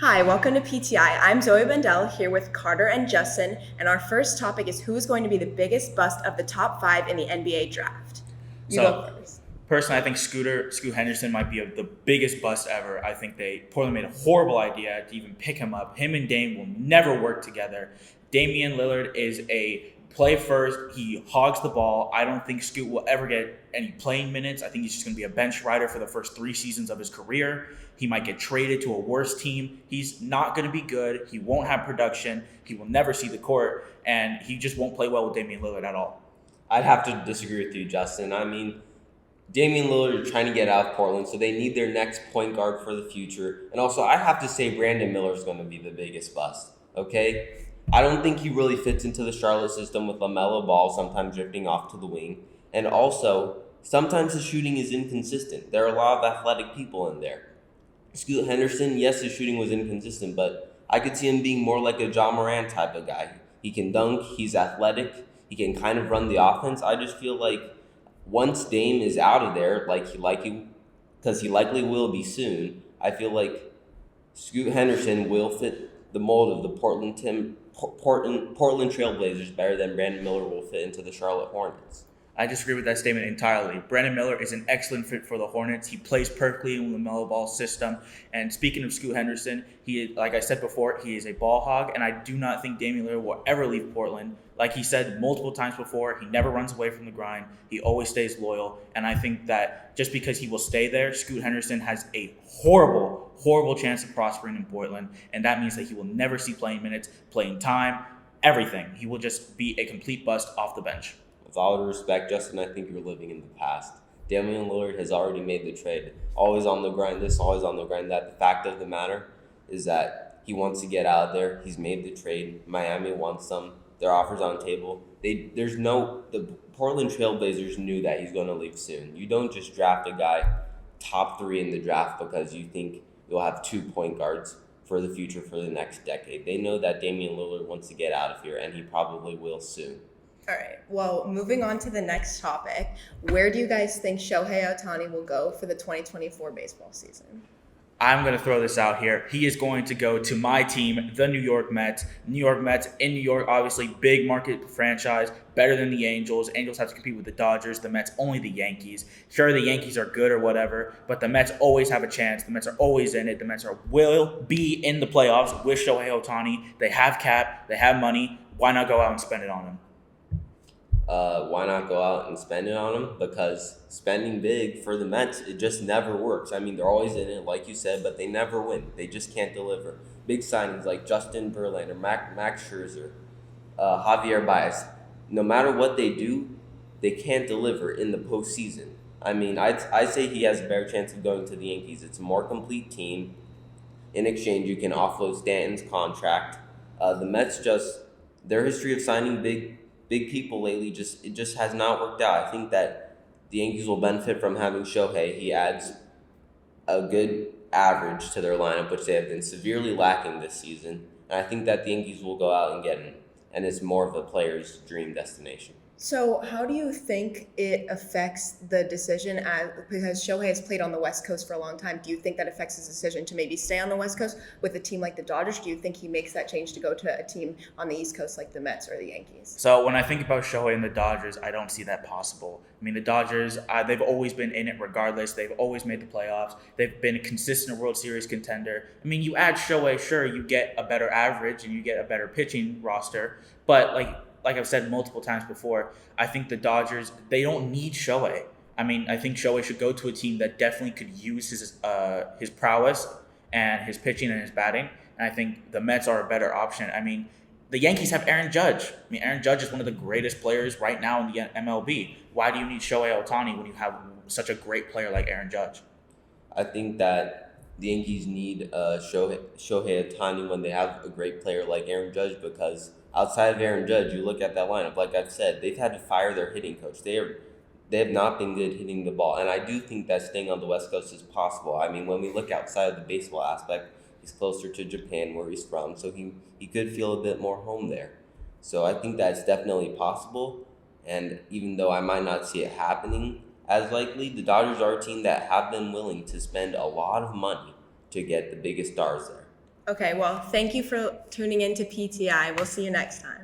Hi, welcome to PTI. I'm Zoe Bendel here with Carter and Justin, and our first topic is who's going to be the biggest bust of the top five in the NBA draft. You go So first. personally, I think Scoot Henderson might be the biggest bust ever. I think Portland made a horrible idea to even pick him up. Him and Dame will never work together. Damian Lillard is a play first. He hogs the ball. I don't think Scoot will ever get any playing minutes. I think he's just going to be a bench rider for the first 3 seasons of his career. He might get traded to a worse team. He's not going to be good. He won't have production. He will never see the court, and he just won't play well with Damian Lillard at all. I'd have to disagree with you, Justin. I mean, Damian Lillard is trying to get out of Portland, so they need their next point guard for the future. And also, I have to say Brandon Miller is going to be the biggest bust. Okay, I don't think he really fits into the Charlotte system with LaMelo Ball sometimes drifting off to the wing, and also sometimes his shooting is inconsistent. There are a lot of athletic people in there. Scoot Henderson, yes, his shooting was inconsistent, but I could see him being more like a John Moran type of guy. He can dunk, he's athletic, he can kind of run the offense. I just feel like once Dame is out of there, because he likely will be soon, I feel like Scoot Henderson will fit the mold of the Portland Trailblazers better than Brandon Miller will fit into the Charlotte Hornets. I disagree with that statement entirely. Brandon Miller is an excellent fit for the Hornets. He plays perfectly in the LaMelo Ball system. And speaking of Scoot Henderson, like I said before, he is a ball hog, and I do not think Damian Lillard will ever leave Portland. Like he said multiple times before, he never runs away from the grind. He always stays loyal, and I think that just because he will stay there, Scoot Henderson has a horrible, horrible chance of prospering in Portland, and that means that he will never see playing minutes, playing time, everything. He will just be a complete bust off the bench. With all due respect, Justin, I think you're living in the past. Damian Lillard has already made the trade. Always on the grind this, always on the grind that. The fact of the matter is that he wants to get out of there. He's made the trade. Miami wants them. Their offers on the table. The Portland Trailblazers knew that he's going to leave soon. You don't just draft a guy top 3 in the draft because you think you'll have 2 point guards for the future for the next decade. They know that Damian Lillard wants to get out of here, and he probably will soon. All right. Well, moving on to the next topic, where do you guys think Shohei Ohtani will go for the 2024 baseball season? I'm going to throw this out here. He is going to go to my team, the New York Mets. New York Mets in New York, obviously big market franchise, better than the Angels. Angels have to compete with the Dodgers. The Mets, only the Yankees. Sure, the Yankees are good or whatever, but the Mets always have a chance. The Mets are always in it. The Mets will be in the playoffs with Shohei Ohtani. They have cap. They have money. Why not go out and spend it on him? Why not go out and spend it on them? Because spending big for the Mets, it just never works. I mean, they're always in it, like you said, but they never win. They just can't deliver. Big signings like Justin Verlander, Max Scherzer, Javier Baez, no matter what they do, they can't deliver in the postseason. I mean, I'd say he has a better chance of going to the Yankees. It's a more complete team. In exchange, you can offload Stanton's contract. The Mets their history of signing big people lately it just has not worked out. I think that the Yankees will benefit from having Shohei. He adds a good average to their lineup, which they have been severely lacking this season. And I think that the Yankees will go out and get him, and it's more of a player's dream destination. So, how do you think it affects the decision because Shohei has played on the West Coast for a long time? Do you think that affects his decision to maybe stay on the West Coast with a team like the Dodgers? Do you think he makes that change to go to a team on the East Coast like the Mets or the Yankees? So when I think about Shohei and the Dodgers, I don't see that possible. I mean, the Dodgers, they've always been in it regardless. They've always made the playoffs. They've been a consistent World Series contender. I mean, you add Shohei, sure, you get a better average and you get a better pitching roster. But like I've said multiple times before, I think the Dodgers, they don't need Shohei. I mean, I think Shohei should go to a team that definitely could use his prowess and his pitching and his batting. And I think the Mets are a better option. I mean, the Yankees have Aaron Judge. I mean, Aaron Judge is one of the greatest players right now in the MLB. Why do you need Shohei Ohtani when you have such a great player like Aaron Judge? I think that the Yankees need Shohei Ohtani when they have a great player like Aaron Judge, because outside of Aaron Judge, you look at that lineup, like I've said, they've had to fire their hitting coach. They have not been good hitting the ball. And I do think that staying on the West Coast is possible. I mean, when we look outside of the baseball aspect, he's closer to Japan where he's from, so he could feel a bit more home there. So I think that's definitely possible. And even though I might not see it happening as likely, the Dodgers are a team that have been willing to spend a lot of money to get the biggest stars there. Okay, well, thank you for tuning in to PTI. We'll see you next time.